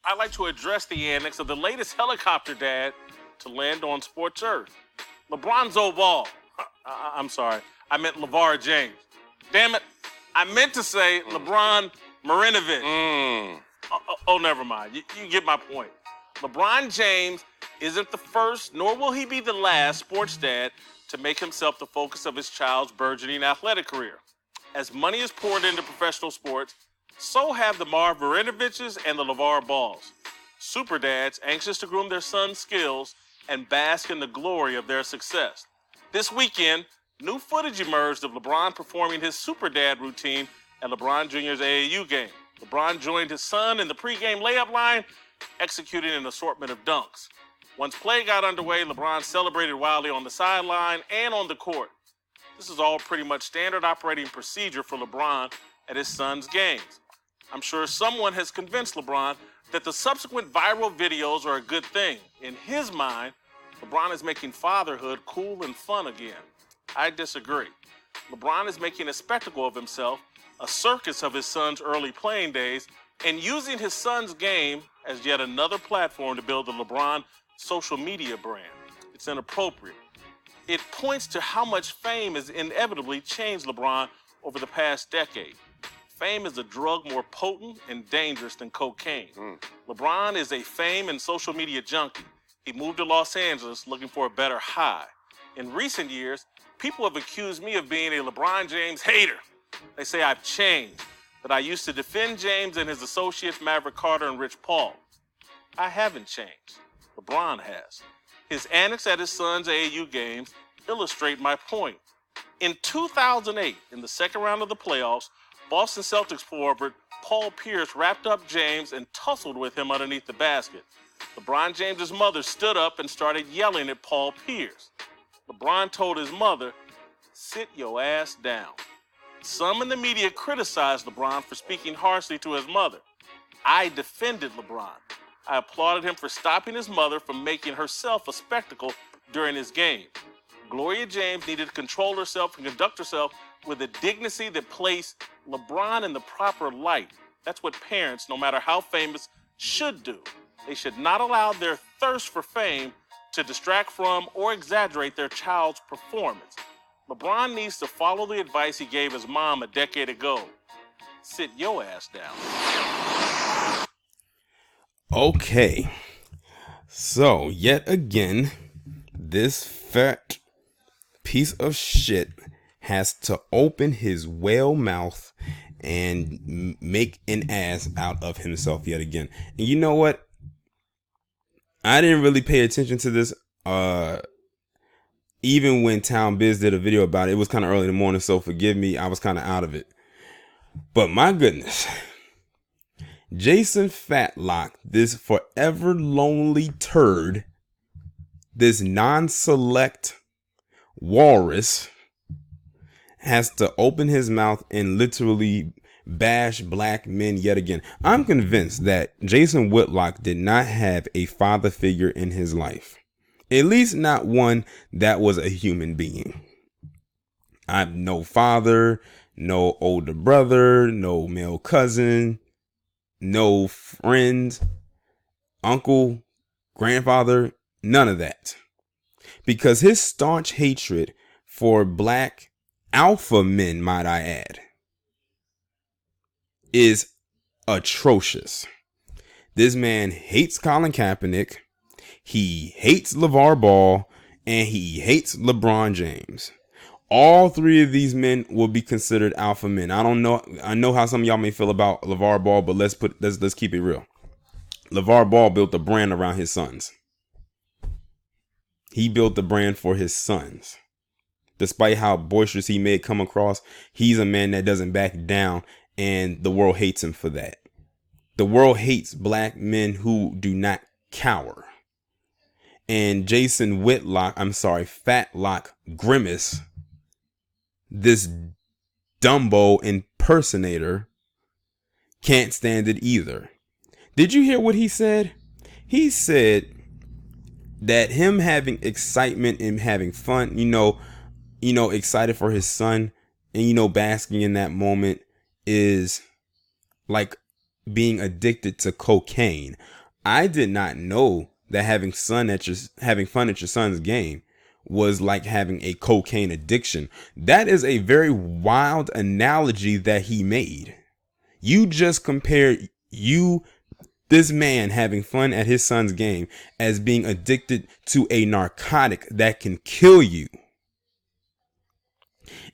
I'd like to address the annex of the latest helicopter dad to land on Sports Earth. LeBronzo Ball. I'm sorry. I meant LeVar James. Damn it. I meant to say LeBron Marinovich. Never mind. You get my point. LeBron James isn't the first, nor will he be the last sports dad to make himself the focus of his child's burgeoning athletic career. As money is poured into professional sports, so have the Marv Marinoviches and the LeVar Balls. Super dads anxious to groom their sons' skills and bask in the glory of their success. This weekend, new footage emerged of LeBron performing his super dad routine at LeBron Jr.'s AAU game. LeBron joined his son in the pregame layup line, executing an assortment of dunks. Once play got underway, LeBron celebrated wildly on the sideline and on the court. This is all pretty much standard operating procedure for LeBron at his son's games. I'm sure someone has convinced LeBron that the subsequent viral videos are a good thing. In his mind, LeBron is making fatherhood cool and fun again. I disagree. LeBron is making a spectacle of himself, a circus of his son's early playing days, and using his son's game as yet another platform to build the LeBron social media brand. It's inappropriate. It points to how much fame has inevitably changed LeBron over the past decade. Fame is a drug more potent and dangerous than cocaine. LeBron is a fame and social media junkie. He moved to Los Angeles looking for a better high. In recent years, people have accused me of being a LeBron James hater. They say I've changed, that I used to defend James and his associates Maverick Carter and Rich Paul. I haven't changed. LeBron has. His antics at his son's AAU games illustrate my point. In 2008, in the second round of the playoffs, Boston Celtics forward Paul Pierce wrapped up James and tussled with him underneath the basket. LeBron James's mother stood up and started yelling at Paul Pierce. LeBron told his mother, "Sit your ass down." Some in the media criticized LeBron for speaking harshly to his mother. I defended LeBron. I applauded him for stopping his mother from making herself a spectacle during his game. Gloria James needed to control herself and conduct herself with a dignity that placed LeBron in the proper light. That's what parents, no matter how famous, should do. They should not allow their thirst for fame to distract from or exaggerate their child's performance. LeBron needs to follow the advice he gave his mom a decade ago. Sit your ass down. Okay. So, yet again, this fat piece of shit has to open his whale mouth and make an ass out of himself yet again. And you know what? I didn't really pay attention to this. Even when Town Biz did a video about it, it was kind of early in the morning, so forgive me. I was kind of out of it. But my goodness. Jason Fatlock, this forever lonely turd, this non-select walrus, has to open his mouth and literally bash black men yet again. I'm convinced that Jason Whitlock did not have a father figure in his life. At least not one that was a human being. I'm no father, no older brother, no male cousin, no friends, uncle, grandfather, none of that. Because his staunch hatred for black alpha men, might I add, is atrocious. This man hates Colin Kaepernick, he hates LeVar Ball, and he hates LeBron James. All three of these men will be considered alpha men. I don't know. I know how some of y'all may feel about LeVar Ball, but let's keep it real. LeVar Ball built a brand around his sons. He built the brand for his sons. Despite how boisterous he may come across, he's a man that doesn't back down, and the world hates him for that. The world hates black men who do not cower. And Jason Fatlock Grimace, this Dumbo impersonator, can't stand it either. Did you hear what he said? He said that him having excitement and having fun, excited for his son and, basking in that moment is like being addicted to cocaine. I did not know that having fun at your son's game was like having a cocaine addiction. That is a very wild analogy that he made. You just compared this man having fun at his son's game as being addicted to a narcotic that can kill you.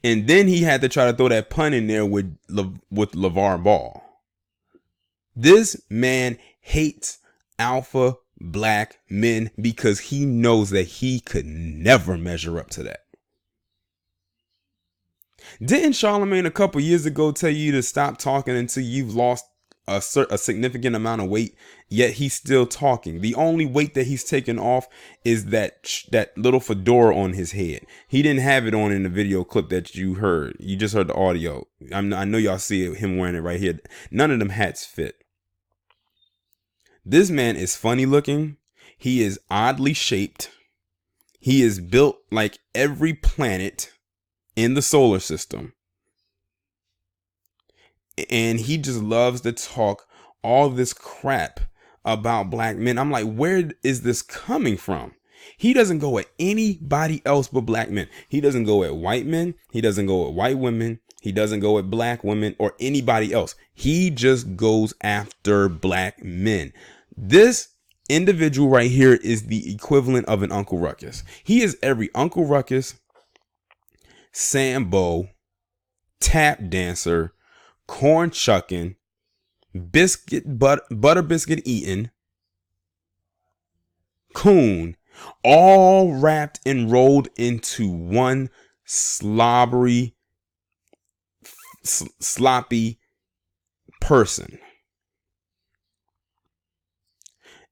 And then he had to try to throw that pun in there with LeVar Ball. This man hates alpha black men because he knows that he could never measure up to that. Didn't Charlemagne a couple years ago tell you to stop talking until you've lost a significant amount of weight, yet he's still talking? The only weight that he's taken off is that little fedora on his head. He didn't have it on in the video clip that you heard. You just heard the audio. I know y'all see him wearing it right here. None of them hats fit. This man is funny looking. He is oddly shaped. He is built like every planet in the solar system. And he just loves to talk all this crap about black men. I'm like, where is this coming from? He doesn't go at anybody else but black men. He doesn't go at white men. He doesn't go at white women. He doesn't go at black women or anybody else. He just goes after black men. This individual right here is the equivalent of an Uncle Ruckus. He is every Uncle Ruckus, Sambo, tap dancer, corn chucking, butter biscuit eating, coon, all wrapped and rolled into one sloppy person.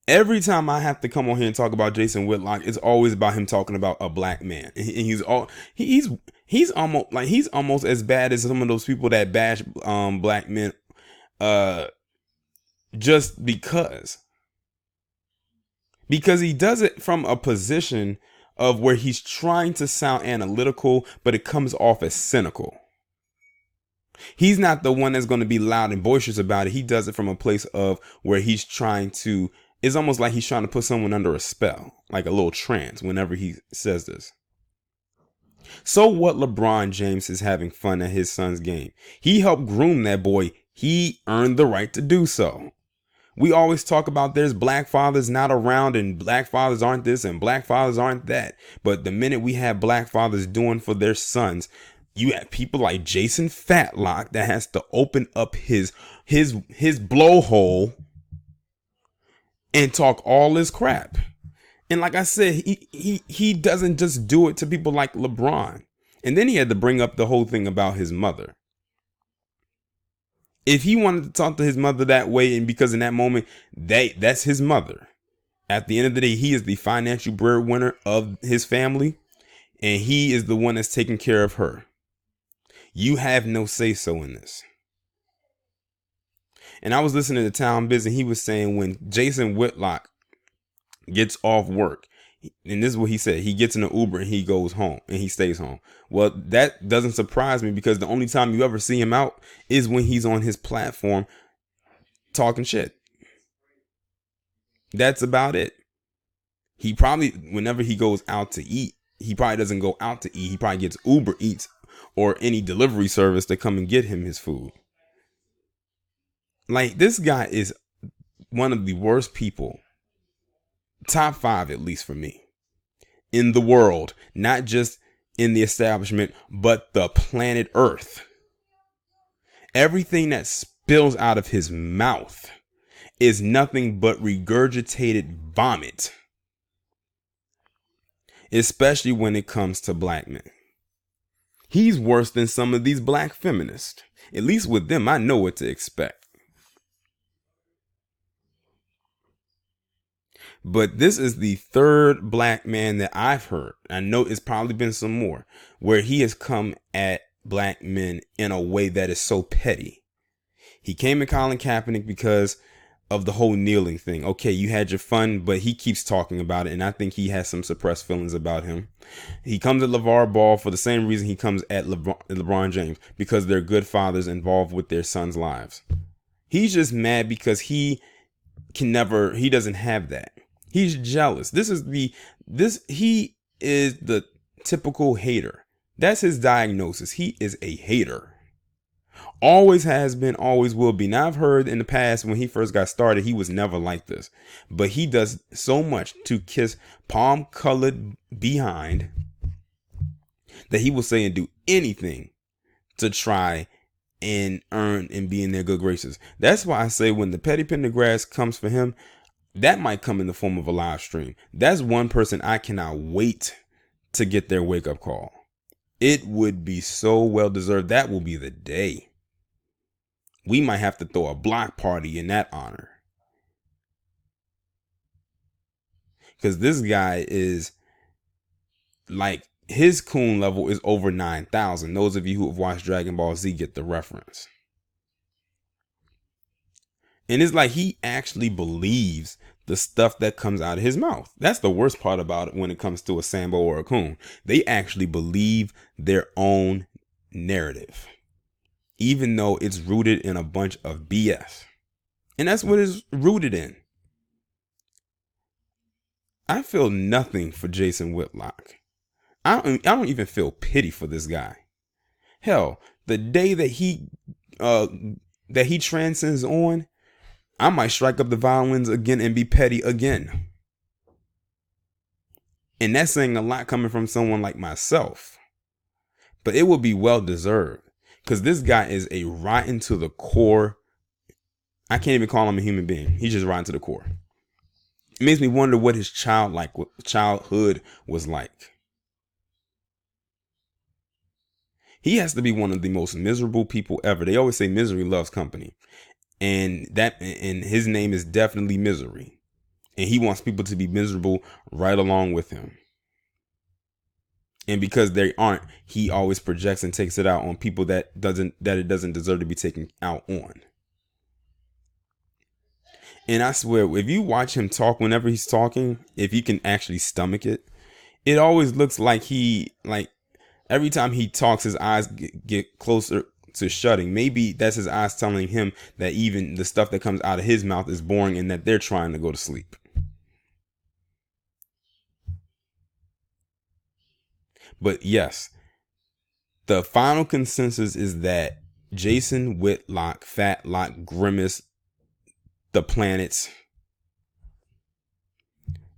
Every time I have to come on here and talk about Jason Whitlock, it's always about him talking about a black man. And he's almost as bad as some of those people that bash black men just because he does it from a position of where he's trying to sound analytical, but it comes off as cynical. He's not the one that's going to be loud and boisterous about it. He does it from a place of where he's trying to. It's almost like he's trying to put someone under a spell, like a little trance whenever he says this. So what? LeBron James is having fun at his son's game. He helped groom that boy. He earned the right to do so. We always talk about there's black fathers not around and black fathers aren't this and black fathers aren't that. But the minute we have black fathers doing for their sons, you have people like Jason Fatlock that has to open up his blowhole and talk all this crap. And like I said, he doesn't just do it to people like LeBron. And then he had to bring up the whole thing about his mother. If he wanted to talk to his mother that way, and because in that moment, that's his mother. At the end of the day, he is the financial breadwinner of his family, and he is the one that's taking care of her. You have no say-so in this. And I was listening to Town Biz, and he was saying when Jason Whitlock gets off work, and this is what he said, he gets in an Uber and he goes home and he stays home. Well, that doesn't surprise me because the only time you ever see him out is when he's on his platform talking shit. That's about it. He probably, whenever he goes out to eat, he probably doesn't go out to eat. He probably gets Uber Eats or any delivery service to come and get him his food. Like, this guy is one of the worst people, top 5 at least for me, in the world, not just in the establishment, but the planet Earth. Everything that spills out of his mouth is nothing but regurgitated vomit, especially when it comes to black men. He's worse than some of these black feminists. At least with them, I know what to expect. But this is the third black man that I've heard. I know it's probably been some more where he has come at black men in a way that is so petty. He came at Colin Kaepernick because of the whole kneeling thing. Okay, you had your fun, but he keeps talking about it, and I think he has some suppressed feelings about him. He comes at LeVar Ball for the same reason he comes at LeBron James, because they're good fathers involved with their sons' lives. He's just mad because he doesn't have that. He's jealous. He is the typical hater. That's his diagnosis. He is a hater. Always has been, always will be. Now, I've heard in the past when he first got started, he was never like this. But he does so much to kiss palm-colored behind that he will say and do anything to try and earn and be in their good graces. That's why I say when the Petty Pendergrass comes for him, that might come in the form of a live stream. That's one person I cannot wait to get their wake-up call. It would be so well deserved. That will be the day. We might have to throw a block party in that honor. Because this guy is like, his coon level is over 9,000. Those of you who have watched Dragon Ball Z get the reference. And it's like he actually believes the stuff that comes out of his mouth. That's the worst part about it when it comes to a Sambo or a coon. They actually believe their own narrative, even though it's rooted in a bunch of BS. And that's what it's rooted in. I feel nothing for Jason Whitlock. I don't even feel pity for this guy. Hell, the day that he transcends on, I might strike up the violins again and be petty again. And that's saying a lot coming from someone like myself. But it will be well deserved. Because this guy is a rotten to the core. I can't even call him a human being. He's just rotten to the core. It makes me wonder what his childhood was like. He has to be one of the most miserable people ever. They always say misery loves company. And his name is definitely Misery. And he wants people to be miserable right along with him. And because they aren't, he always projects and takes it out on people that it doesn't deserve to be taken out on. And I swear, if you watch him talk whenever he's talking, if you can actually stomach it, it always looks like every time he talks, his eyes get closer to shutting. Maybe that's his eyes telling him that even the stuff that comes out of his mouth is boring and that they're trying to go to sleep. But yes, the final consensus is that Jason Whitlock, Fatlock, Grimace, the planets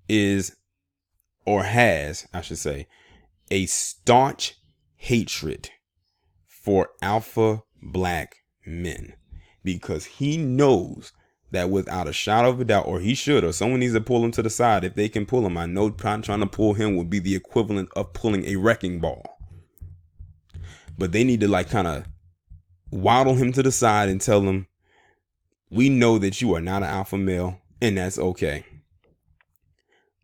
is, or has, I should say, a staunch hatred for alpha black men, because he knows that without a shadow of a doubt, or he should, or someone needs to pull him to the side. If they can pull him, I know trying to pull him would be the equivalent of pulling a wrecking ball. But they need to kind of waddle him to the side and tell him, we know that you are not an alpha male, and that's okay.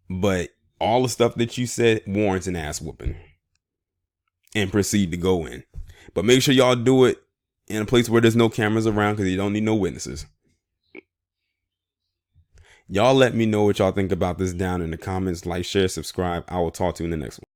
But all the stuff that you said warrants an ass whooping. And proceed to go in. But make sure y'all do it in a place where there's no cameras around, because you don't need no witnesses. Y'all let me know what y'all think about this down in the comments. Like, share, subscribe. I will talk to you in the next one.